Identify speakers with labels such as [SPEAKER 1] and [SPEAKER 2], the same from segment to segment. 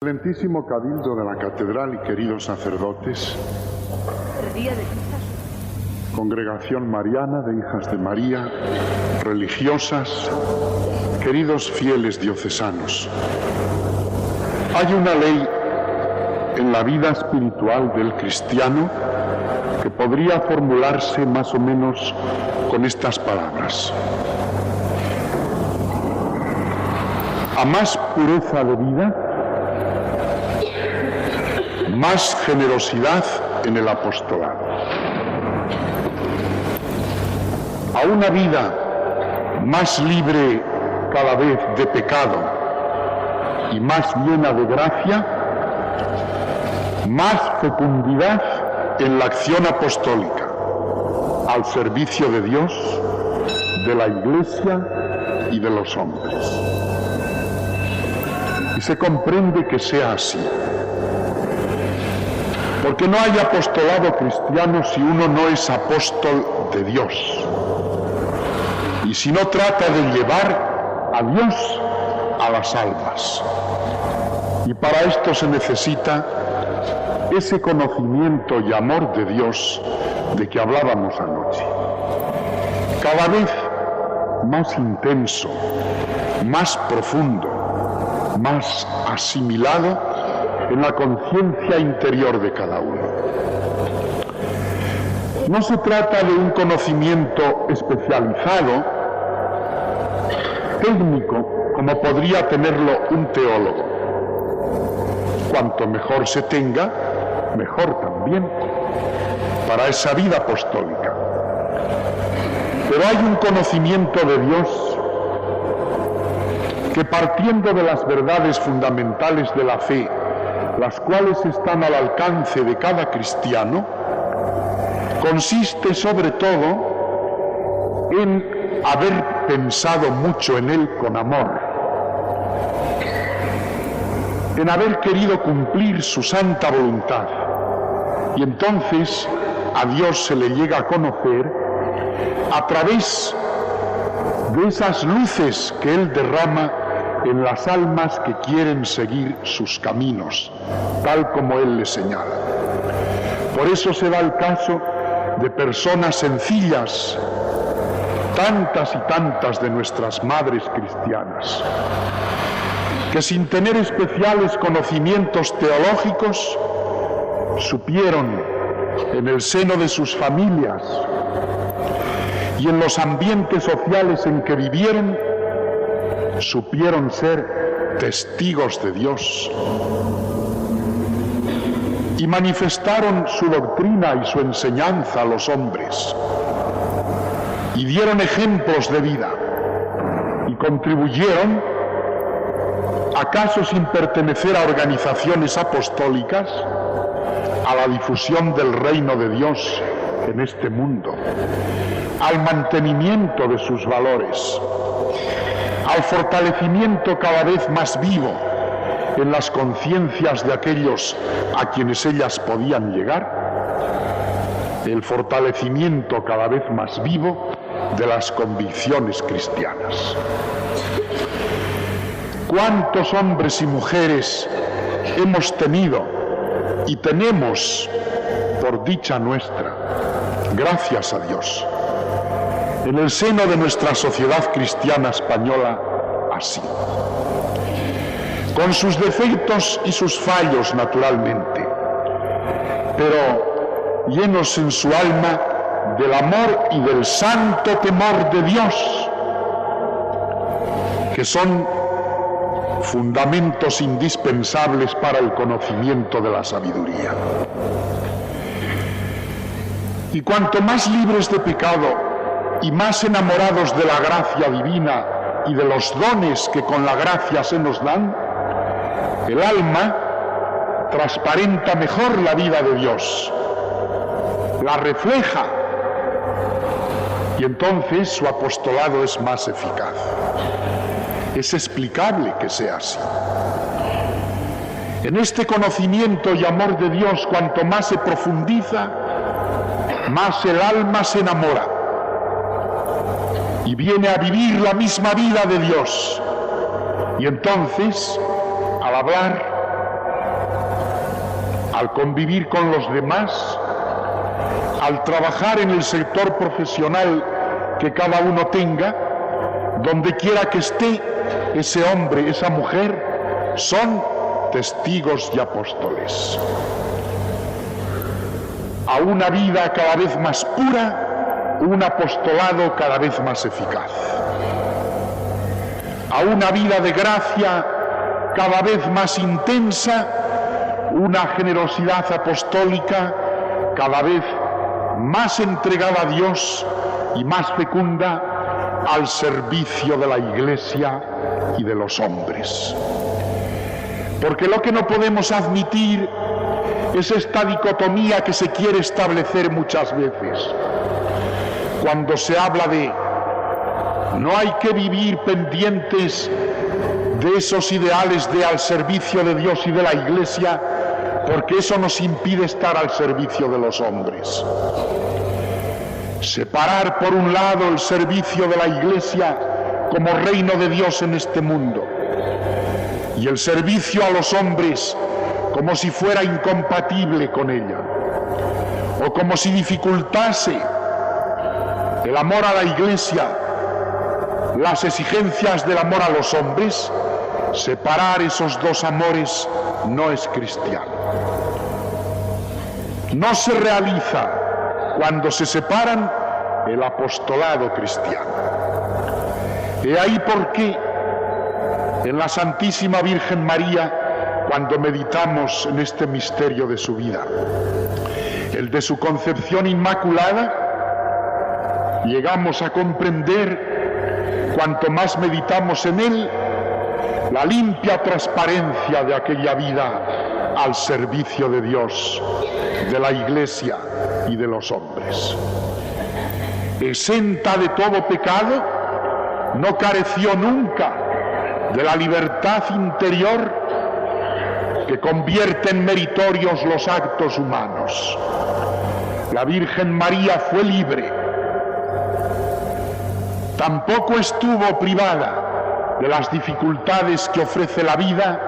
[SPEAKER 1] Excelentísimo Cabildo de la Catedral y queridos sacerdotes, Congregación Mariana de Hijas de María, religiosas, queridos fieles diocesanos. Hay una ley en la vida espiritual del cristiano que podría formularse más o menos con estas palabras. A más pureza de vida, más generosidad en el apostolado. A una vida más libre cada vez de pecado y más llena de gracia, más fecundidad en la acción apostólica, al servicio de Dios, de la Iglesia y de los hombres. Y se comprende que sea así. Porque no hay apostolado cristiano si uno no es apóstol de Dios. Y si no trata de llevar a Dios a las almas. Y para esto se necesita ese conocimiento y amor de Dios de que hablábamos anoche. Cada vez más intenso, más profundo, más asimilado en la conciencia interior de cada uno. No se trata de un conocimiento especializado, técnico, como podría tenerlo un teólogo. Cuanto mejor se tenga, mejor también, para esa vida apostólica. Pero hay un conocimiento de Dios que, partiendo de las verdades fundamentales de la fe, las cuales están al alcance de cada cristiano, consiste sobre todo en haber pensado mucho en él con amor, en haber querido cumplir su santa voluntad, y entonces a Dios se le llega a conocer a través de esas luces que él derrama en las almas que quieren seguir sus caminos, tal como él les señala. Por eso se da el caso de personas sencillas, tantas y tantas de nuestras madres cristianas, que sin tener especiales conocimientos teológicos, supieron en el seno de sus familias y en los ambientes sociales en que vivieron, supieron ser testigos de Dios y manifestaron su doctrina y su enseñanza a los hombres y dieron ejemplos de vida y contribuyeron, acaso sin pertenecer a organizaciones apostólicas, a la difusión del reino de Dios en este mundo, al mantenimiento de sus valores, al fortalecimiento cada vez más vivo en las conciencias de aquellos a quienes ellas podían llegar, el fortalecimiento cada vez más vivo de las convicciones cristianas. ¿Cuántos hombres y mujeres hemos tenido y tenemos, por dicha nuestra, gracias a Dios, en el seno de nuestra sociedad cristiana española, así, con sus defectos y sus fallos naturalmente, pero llenos en su alma del amor y del santo temor de Dios, que son fundamentos indispensables para el conocimiento de la sabiduría. Y cuanto más libres de pecado y más enamorados de la gracia divina y de los dones que con la gracia se nos dan, el alma transparenta mejor la vida de Dios, la refleja, y entonces su apostolado es más eficaz. Es explicable que sea así. En este conocimiento y amor de Dios, cuanto más se profundiza, más el alma se enamora y viene a vivir la misma vida de Dios. Y entonces, al hablar, al convivir con los demás, al trabajar en el sector profesional que cada uno tenga, donde quiera que esté, ese hombre, esa mujer, son testigos y apóstoles. A una vida cada vez más pura, un apostolado cada vez más eficaz. A una vida de gracia cada vez más intensa, una generosidad apostólica cada vez más entregada a Dios y más fecunda al servicio de la Iglesia y de los hombres. Porque lo que no podemos admitir es esta dicotomía que se quiere establecer muchas veces. Cuando se habla de no hay que vivir pendientes de esos ideales de al servicio de Dios y de la Iglesia, porque eso nos impide estar al servicio de los hombres. Separar por un lado el servicio de la Iglesia como reino de Dios en este mundo y el servicio a los hombres como si fuera incompatible con ella, o como si dificultase el amor a la Iglesia, las exigencias del amor a los hombres. Separar esos dos amores no es cristiano. No se realiza cuando se separan el apostolado cristiano. He ahí por qué en la Santísima Virgen María, cuando meditamos en este misterio de su vida, el de su concepción inmaculada, llegamos a comprender, cuanto más meditamos en él, la limpia transparencia de aquella vida al servicio de Dios, de la Iglesia y de los hombres. Exenta de todo pecado, no careció nunca de la libertad interior que convierte en meritorios los actos humanos. La Virgen María fue libre. Tampoco estuvo privada de las dificultades que ofrece la vida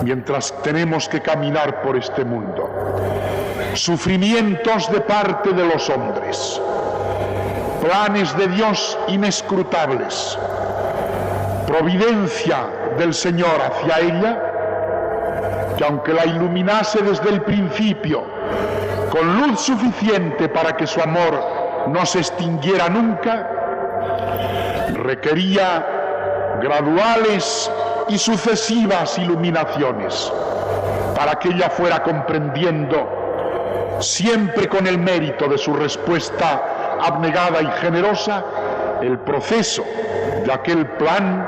[SPEAKER 1] mientras tenemos que caminar por este mundo. Sufrimientos de parte de los hombres, planes de Dios inescrutables, providencia del Señor hacia ella, que aunque la iluminase desde el principio con luz suficiente para que su amor no se extinguiera nunca, requería graduales y sucesivas iluminaciones para que ella fuera comprendiendo, siempre con el mérito de su respuesta abnegada y generosa, el proceso de aquel plan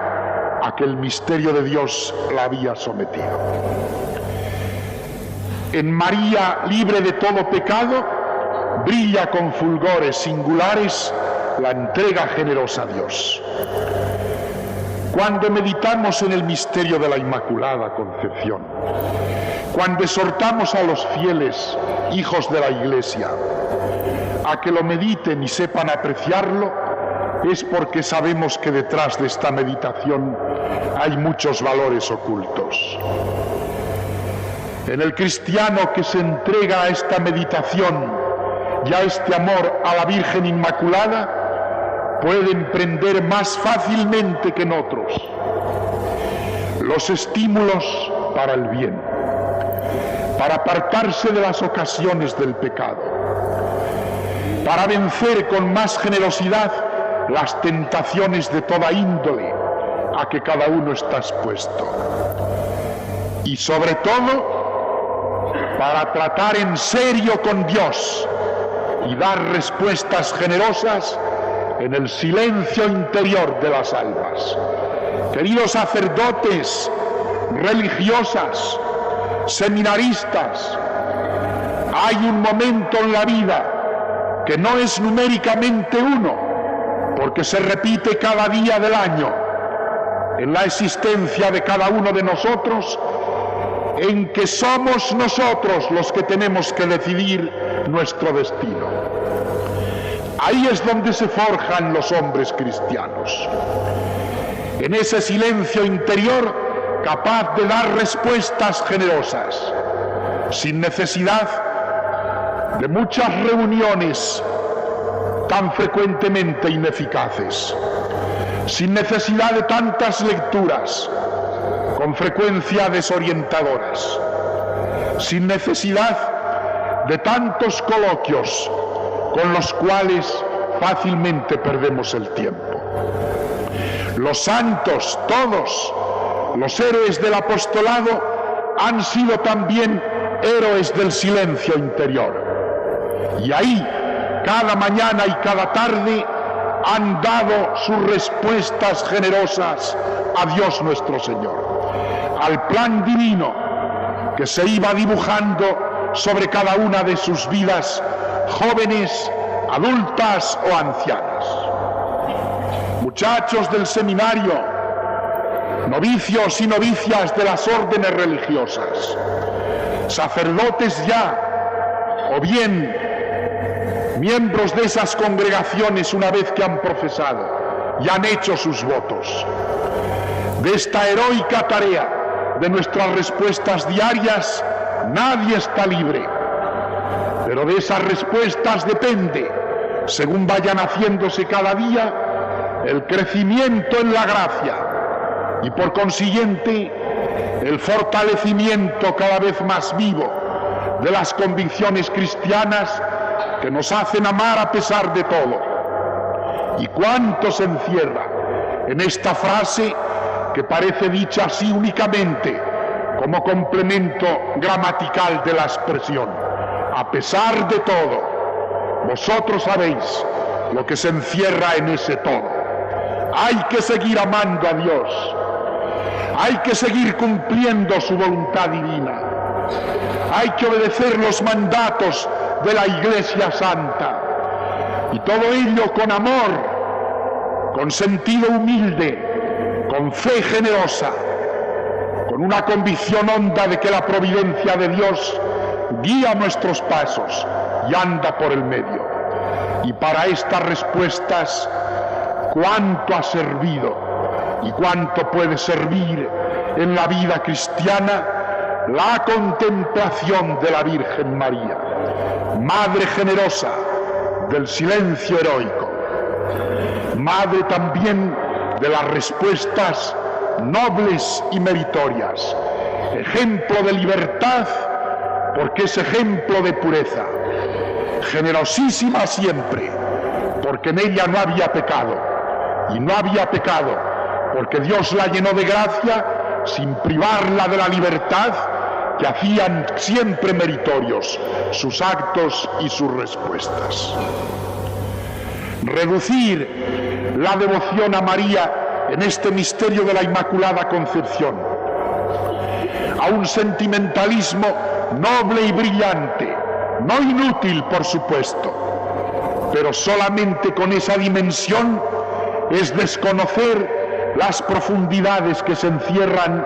[SPEAKER 1] a que el misterio de Dios la había sometido. En María, libre de todo pecado, brilla con fulgores singulares la entrega generosa a Dios. Cuando meditamos en el misterio de la Inmaculada Concepción, cuando exhortamos a los fieles hijos de la Iglesia a que lo mediten y sepan apreciarlo, es porque sabemos que detrás de esta meditación hay muchos valores ocultos. En el cristiano que se entrega a esta meditación y a este amor a la Virgen Inmaculada, puede emprender más fácilmente que en otros los estímulos para el bien, para apartarse de las ocasiones del pecado, para vencer con más generosidad las tentaciones de toda índole a que cada uno está expuesto, y sobre todo para tratar en serio con Dios y dar respuestas generosas en el silencio interior de las almas. Queridos sacerdotes, religiosas, seminaristas, hay un momento en la vida que no es numéricamente uno, porque se repite cada día del año en la existencia de cada uno de nosotros, en que somos nosotros los que tenemos que decidir nuestro destino. Ahí es donde se forjan los hombres cristianos, en ese silencio interior capaz de dar respuestas generosas, sin necesidad de muchas reuniones tan frecuentemente ineficaces, sin necesidad de tantas lecturas con frecuencia desorientadoras, sin necesidad de tantos coloquios con los cuales fácilmente perdemos el tiempo. Los santos, todos, los héroes del apostolado, han sido también héroes del silencio interior. Y ahí, cada mañana y cada tarde, han dado sus respuestas generosas a Dios nuestro Señor, al plan divino que se iba dibujando sobre cada una de sus vidas, jóvenes, adultas o ancianas. Muchachos del seminario, novicios y novicias de las órdenes religiosas, sacerdotes ya, o bien miembros de esas congregaciones una vez que han profesado y han hecho sus votos. De esta heroica tarea de nuestras respuestas diarias, nadie está libre, pero de esas respuestas depende, según vayan haciéndose cada día, el crecimiento en la gracia y por consiguiente el fortalecimiento cada vez más vivo de las convicciones cristianas que nos hacen amar a pesar de todo. ¿Y cuánto se encierra en esta frase que parece dicha así únicamente como complemento gramatical de la expresión? A pesar de todo, vosotros sabéis lo que se encierra en ese todo. Hay que seguir amando a Dios, hay que seguir cumpliendo su voluntad divina, hay que obedecer los mandatos de la Iglesia Santa, y todo ello con amor, con sentido humilde, con fe generosa, con una convicción honda de que la providencia de Dios guía nuestros pasos y anda por el medio. Y para estas respuestas, cuánto ha servido y cuánto puede servir en la vida cristiana la contemplación de la Virgen María, Madre generosa del silencio heroico, Madre también de las respuestas nobles y meritorias, ejemplo de libertad porque es ejemplo de pureza, generosísima siempre porque en ella no había pecado, y no había pecado porque Dios la llenó de gracia sin privarla de la libertad que hacían siempre meritorios sus actos y sus respuestas. Reducir la devoción a María en este misterio de la Inmaculada Concepción a un sentimentalismo noble y brillante, no inútil por supuesto, pero solamente con esa dimensión es desconocer las profundidades que se encierran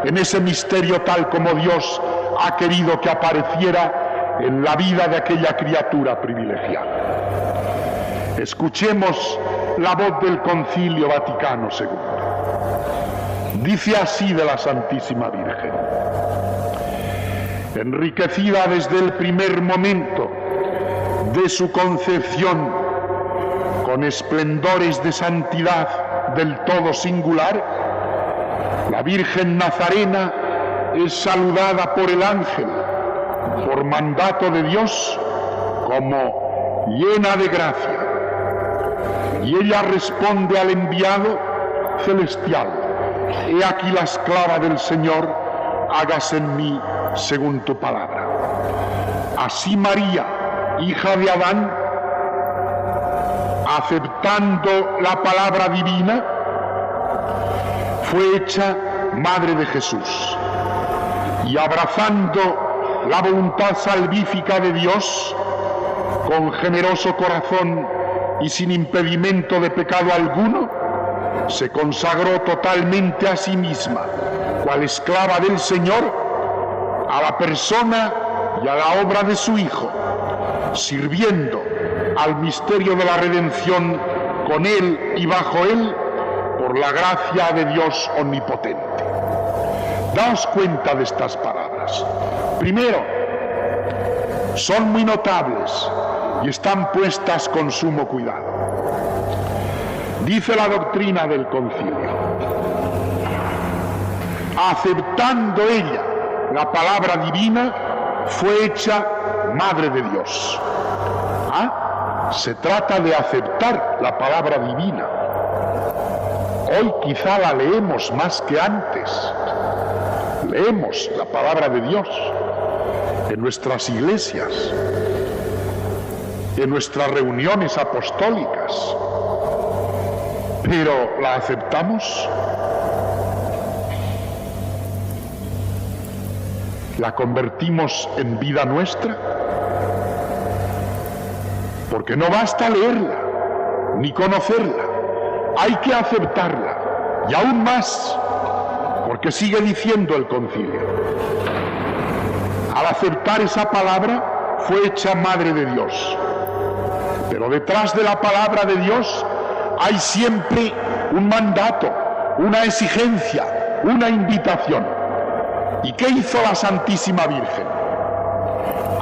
[SPEAKER 1] en ese misterio tal como Dios ha querido que apareciera en la vida de aquella criatura privilegiada. Escuchemos la voz del Concilio Vaticano II. Dice así de la Santísima Virgen: enriquecida desde el primer momento de su concepción con esplendores de santidad del todo singular, la Virgen Nazarena es saludada por el ángel, por mandato de Dios, como llena de gracia. Y ella responde al enviado celestial: he aquí la esclava del Señor, hágase en mí según tu palabra. Así María, hija de Adán, aceptando la palabra divina, fue hecha madre de Jesús, y abrazando la voluntad salvífica de Dios, con generoso corazón y sin impedimento de pecado alguno, se consagró totalmente a sí misma, cual esclava del Señor, a la persona y a la obra de su Hijo, sirviendo al misterio de la redención con Él y bajo Él, por la gracia de Dios omnipotente. Daos cuenta de estas palabras. Primero, son muy notables y están puestas con sumo cuidado. Dice la doctrina del concilio: aceptando ella la palabra divina, fue hecha Madre de Dios. Se trata de aceptar la palabra divina. Hoy quizá la leemos más que antes. Leemos la palabra de Dios en nuestras iglesias, en nuestras reuniones apostólicas, pero ¿la aceptamos? ¿La convertimos en vida nuestra? Porque no basta leerla, ni conocerla, hay que aceptarla, y aún más, porque sigue diciendo el concilio: al aceptar esa palabra, fue hecha Madre de Dios. Pero detrás de la palabra de Dios hay siempre un mandato, una exigencia, una invitación. ¿Y qué hizo la Santísima Virgen?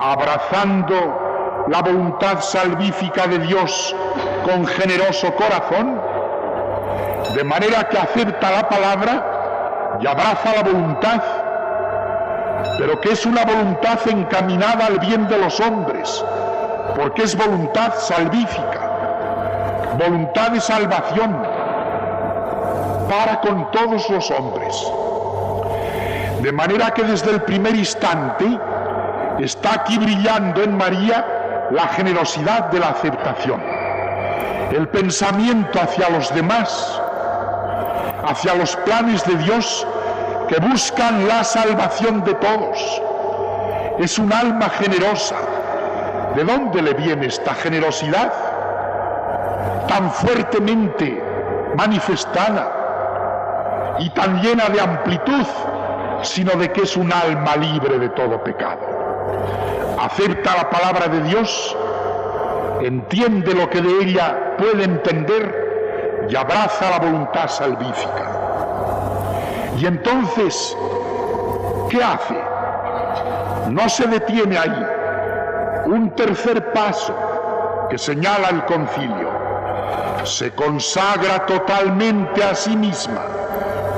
[SPEAKER 1] Abrazando la voluntad salvífica de Dios con generoso corazón, de manera que acepta la palabra y abraza la voluntad, pero que es una voluntad encaminada al bien de los hombres, porque es voluntad salvífica, voluntad de salvación para con todos los hombres. De manera que desde el primer instante está aquí brillando en María la generosidad de la aceptación, el pensamiento hacia los demás, hacia los planes de Dios que buscan la salvación de todos. Es un alma generosa. ¿De dónde le viene esta generosidad tan fuertemente manifestada y tan llena de amplitud? Sino de que es un alma libre de todo pecado. Acepta la palabra de Dios, entiende lo que de ella puede entender y abraza la voluntad salvífica. Y entonces, ¿qué hace? No se detiene ahí. Un tercer paso que señala el concilio: se consagra totalmente a sí misma,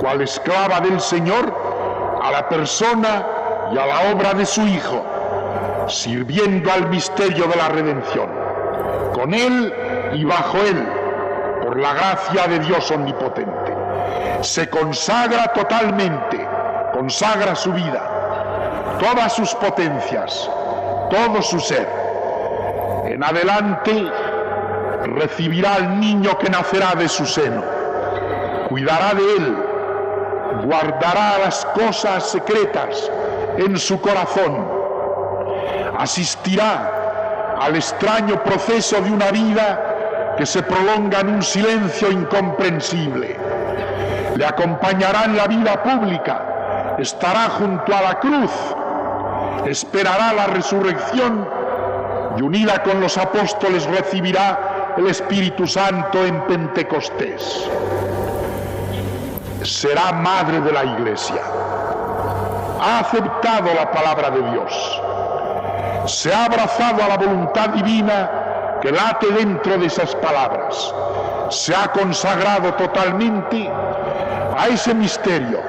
[SPEAKER 1] cual esclava del Señor, a la persona y a la obra de su Hijo, sirviendo al misterio de la redención, con Él y bajo Él, por la gracia de Dios omnipotente. Se consagra totalmente, consagra su vida, todas sus potencias, todo su ser. En adelante recibirá al niño que nacerá de su seno, cuidará de él, guardará las cosas secretas en su corazón, asistirá al extraño proceso de una vida que se prolonga en un silencio incomprensible, le acompañará en la vida pública, estará junto a la cruz, esperará la resurrección y unida con los apóstoles recibirá el Espíritu Santo en Pentecostés. Será madre de la Iglesia. Ha aceptado la palabra de Dios. Se ha abrazado a la voluntad divina que late dentro de esas palabras. Se ha consagrado totalmente a ese misterio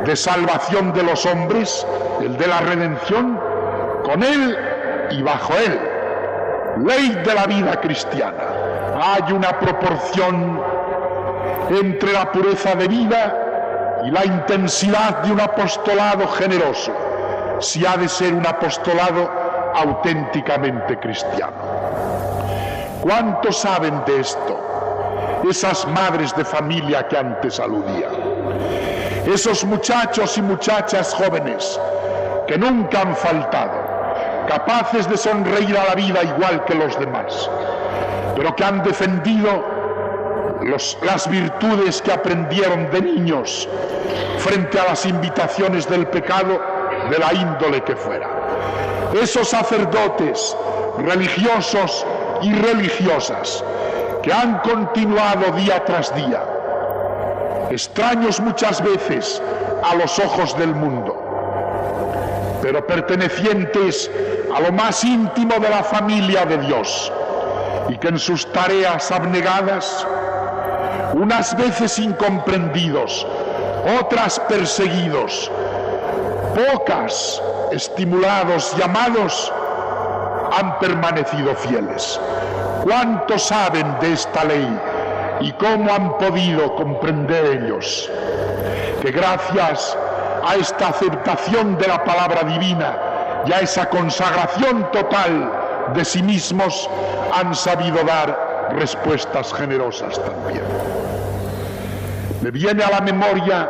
[SPEAKER 1] de salvación de los hombres, el de la redención, con Él y bajo Él. Ley de la vida cristiana. Hay una proporción entre la pureza de vida y la intensidad de un apostolado generoso, si ha de ser un apostolado auténticamente cristiano. ¿Cuántos saben de esto? Esas madres de familia que antes aludía, esos muchachos y muchachas jóvenes que nunca han faltado, capaces de sonreír a la vida igual que los demás, pero que han defendido las virtudes que aprendieron de niños frente a las invitaciones del pecado, de la índole que fuera. Esos sacerdotes religiosos y religiosas que han continuado día tras día, extraños muchas veces a los ojos del mundo, pero pertenecientes a lo más íntimo de la familia de Dios, y que en sus tareas abnegadas, unas veces incomprendidos, otras perseguidos, pocas estimulados y amados, han permanecido fieles. ¿Cuántos saben de esta ley y cómo han podido comprender ellos que gracias a esta aceptación de la palabra divina y a esa consagración total de sí mismos han sabido dar respuestas generosas también? Me viene a la memoria,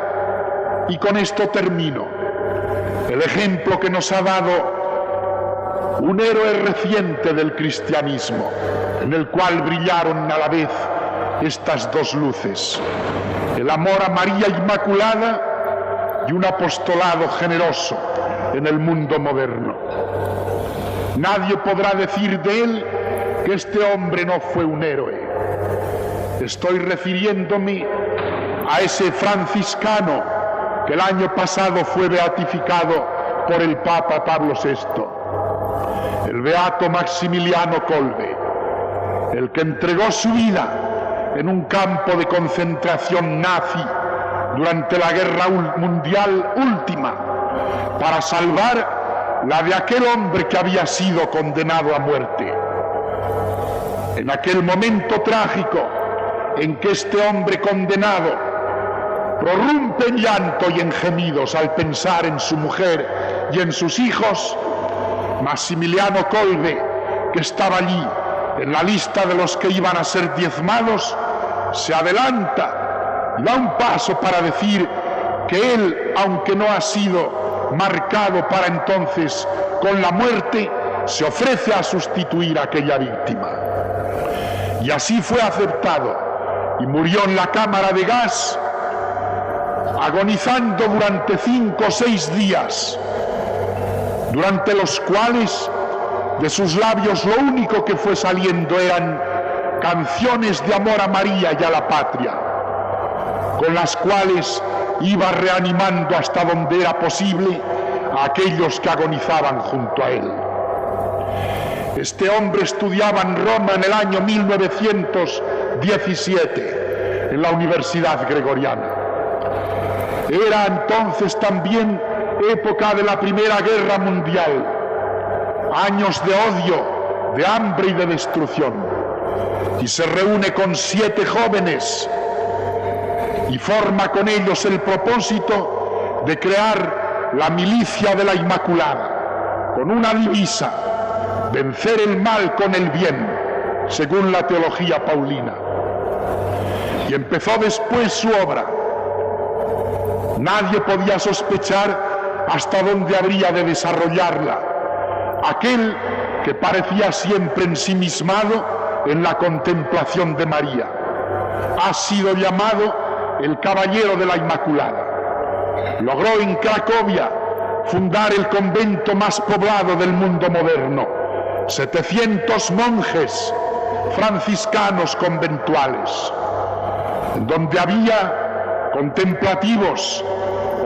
[SPEAKER 1] y con esto termino, el ejemplo que nos ha dado un héroe reciente del cristianismo, en el cual brillaron a la vez estas dos luces: el amor a María Inmaculada y un apostolado generoso en el mundo moderno. Nadie podrá decir de él que este hombre no fue un héroe. Estoy refiriéndome a ese franciscano que el año pasado fue beatificado por el Papa Pablo VI, el beato Maximiliano Kolbe, el que entregó su vida en un campo de concentración nazi durante la Guerra Mundial última para salvar la de aquel hombre que había sido condenado a muerte. En aquel momento trágico en que este hombre condenado prorrumpe en llanto y en gemidos al pensar en su mujer y en sus hijos, Maximiliano Kolbe, que estaba allí en la lista de los que iban a ser diezmados, se adelanta y da un paso para decir que él, aunque no ha sido marcado para entonces con la muerte, se ofrece a sustituir a aquella víctima. Y así fue aceptado y murió en la cámara de gas, agonizando durante 5 o 6 días, durante los cuales de sus labios lo único que fue saliendo eran canciones de amor a María y a la patria, con las cuales iba reanimando hasta donde era posible a aquellos que agonizaban junto a él. Este hombre estudiaba en Roma en el año 1917 en la Universidad Gregoriana. Era entonces también época de la Primera Guerra Mundial, años de odio, de hambre y de destrucción, y se reúne con 7 jóvenes y forma con ellos el propósito de crear la milicia de la Inmaculada, con una divisa: vencer el mal con el bien, según la teología paulina. Y empezó después su obra. Nadie podía sospechar hasta dónde habría de desarrollarla aquel que parecía siempre ensimismado en la contemplación de María. Ha sido llamado el Caballero de la Inmaculada. Logró en Cracovia fundar el convento más poblado del mundo moderno, 700 monjes franciscanos conventuales, en donde había contemplativos,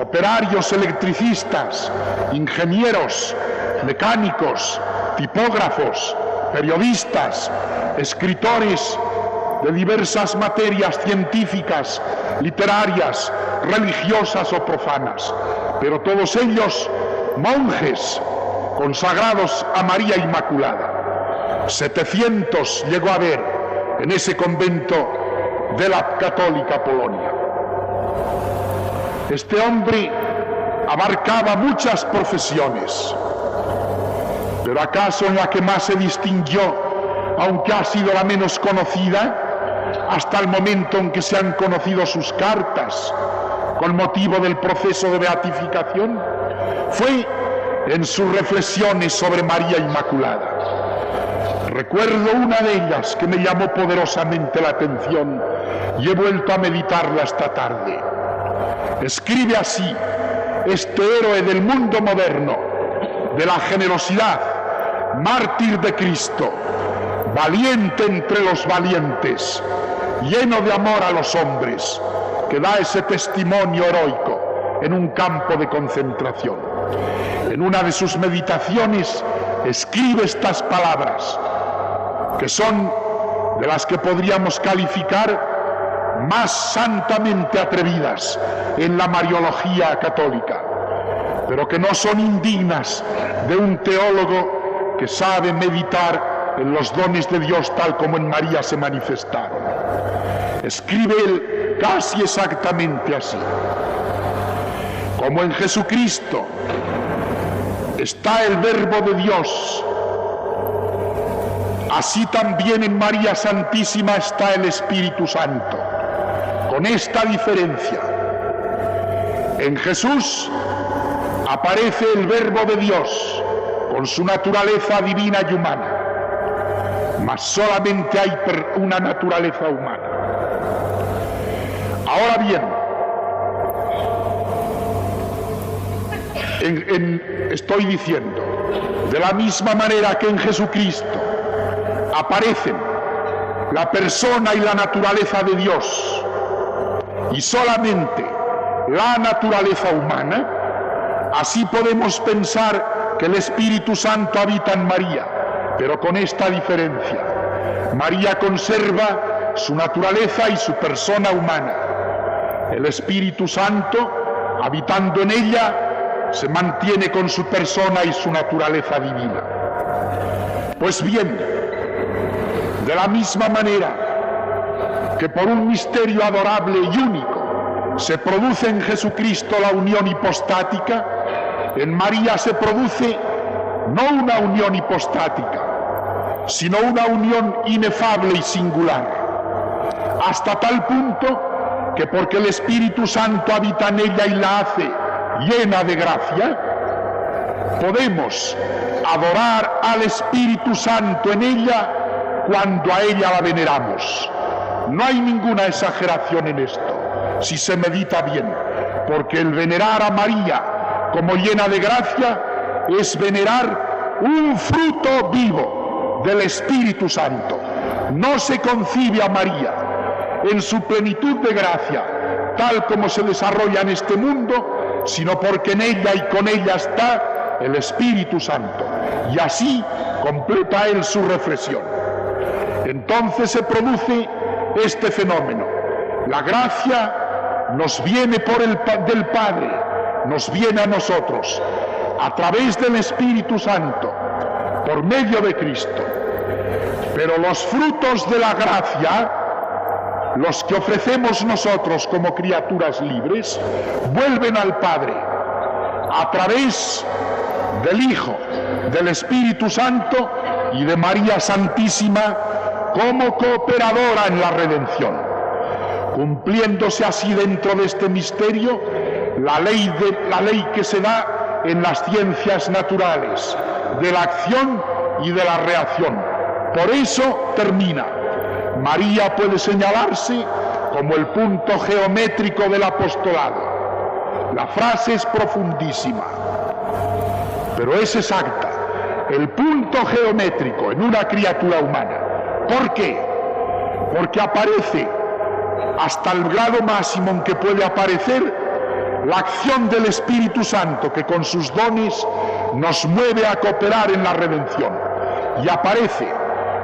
[SPEAKER 1] operarios electricistas, ingenieros, mecánicos, tipógrafos, periodistas, escritores de diversas materias científicas, literarias, religiosas o profanas, pero todos ellos monjes consagrados a María Inmaculada. 700 llegó a haber en ese convento de la católica Polonia. Este hombre abarcaba muchas profesiones, pero acaso en la que más se distinguió, aunque ha sido la menos conocida, hasta el momento en que se han conocido sus cartas con motivo del proceso de beatificación, fue en sus reflexiones sobre María Inmaculada. Recuerdo una de ellas que me llamó poderosamente la atención y he vuelto a meditarla esta tarde. Escribe así este héroe del mundo moderno, de la generosidad, mártir de Cristo, valiente entre los valientes, lleno de amor a los hombres, que da ese testimonio heroico en un campo de concentración. En una de sus meditaciones escribe estas palabras, que son de las que podríamos calificar más santamente atrevidas en la mariología católica, pero que no son indignas de un teólogo que sabe meditar en los dones de Dios tal como en María se manifestaron. Escribe él casi exactamente así: como en Jesucristo está el Verbo de Dios, así también en María Santísima está el Espíritu Santo, con esta diferencia: en Jesús aparece el Verbo de Dios con su naturaleza divina y humana, mas solamente hay una naturaleza humana. Ahora bien, estoy diciendo, de la misma manera que en Jesucristo aparecen la persona y la naturaleza de Dios y solamente la naturaleza humana, así podemos pensar que el Espíritu Santo habita en María, pero con esta diferencia: María conserva su naturaleza y su persona humana. El Espíritu Santo, habitando en ella, se mantiene con su persona y su naturaleza divina. Pues bien, de la misma manera que por un misterio adorable y único se produce en Jesucristo la unión hipostática, en María se produce no una unión hipostática, sino una unión inefable y singular, hasta tal punto que porque el Espíritu Santo habita en ella y la hace llena de gracia, podemos adorar al Espíritu Santo en ella cuando a ella la veneramos. No hay ninguna exageración en esto, si se medita bien, porque el venerar a María como llena de gracia es venerar un fruto vivo del Espíritu Santo. No se concibe a María en su plenitud de gracia, tal como se desarrolla en este mundo, sino porque en ella y con ella está el Espíritu Santo, y así completa él su reflexión. Entonces se produce este fenómeno: la gracia nos viene del Padre, nos viene a nosotros a través del Espíritu Santo, por medio de Cristo. Pero los frutos de la gracia, los que ofrecemos nosotros como criaturas libres, vuelven al Padre a través del Hijo, del Espíritu Santo y de María Santísima como cooperadora en la redención, cumpliéndose así dentro de este misterio la ley que se da en las ciencias naturales, de la acción y de la reacción. Por eso termina: María puede señalarse como el punto geométrico del apostolado. La frase es profundísima, pero es exacta. El punto geométrico en una criatura humana. ¿Por qué? Porque aparece hasta el grado máximo en que puede aparecer la acción del Espíritu Santo, que con sus dones nos mueve a cooperar en la redención, y aparece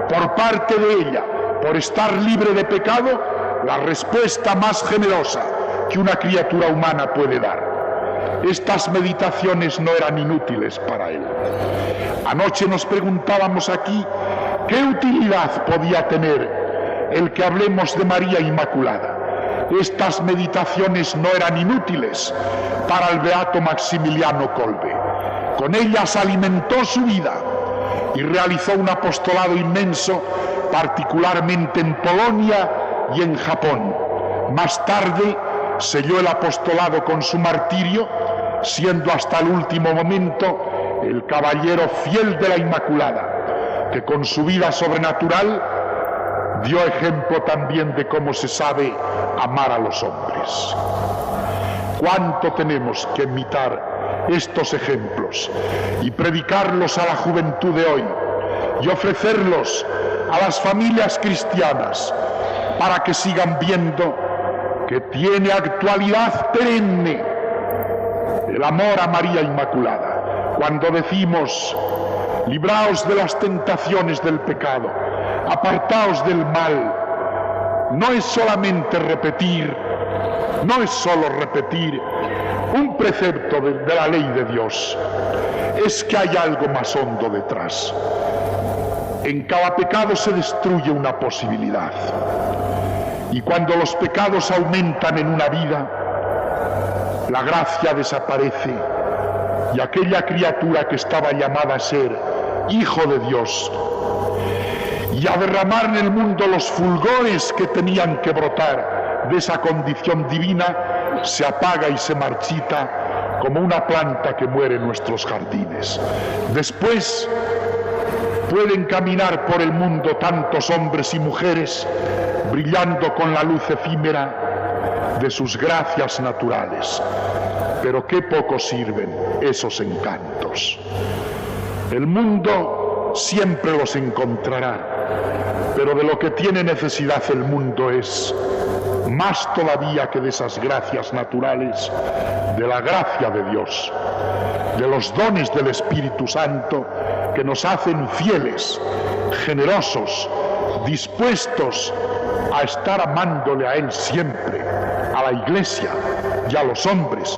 [SPEAKER 1] por parte de ella, por estar libre de pecado, la respuesta más generosa que una criatura humana puede dar. Estas meditaciones no eran inútiles para él. Anoche nos preguntábamos aquí qué utilidad podía tener el que hablemos de María Inmaculada. Estas meditaciones no eran inútiles para el beato Maximiliano Kolbe. Con ellas alimentó su vida y realizó un apostolado inmenso, particularmente en Polonia y en Japón. Más tarde selló el apostolado con su martirio, siendo hasta el último momento el caballero fiel de la Inmaculada, que con su vida sobrenatural dio ejemplo también de cómo se sabe amar a los hombres. ¿Cuánto tenemos que imitar estos ejemplos y predicarlos a la juventud de hoy y ofrecerlos a las familias cristianas para que sigan viendo que tiene actualidad perenne el amor a María Inmaculada? Cuando decimos, libraos de las tentaciones del pecado, apartaos del mal, no es solamente repetir, no es solo repetir un precepto de la ley de Dios, es que hay algo más hondo detrás. En cada pecado se destruye una posibilidad. Y cuando los pecados aumentan en una vida, la gracia desaparece y aquella criatura que estaba llamada a ser hijo de Dios y a derramar en el mundo los fulgores que tenían que brotar de esa condición divina, se apaga y se marchita como una planta que muere en nuestros jardines. Después pueden caminar por el mundo tantos hombres y mujeres brillando con la luz efímera de sus gracias naturales, pero qué poco sirven esos encantos. El mundo siempre los encontrará, pero de lo que tiene necesidad el mundo es, más todavía que de esas gracias naturales, de la gracia de Dios, de los dones del Espíritu Santo que nos hacen fieles, generosos, dispuestos a estar amándole a Él siempre, a la Iglesia y a los hombres.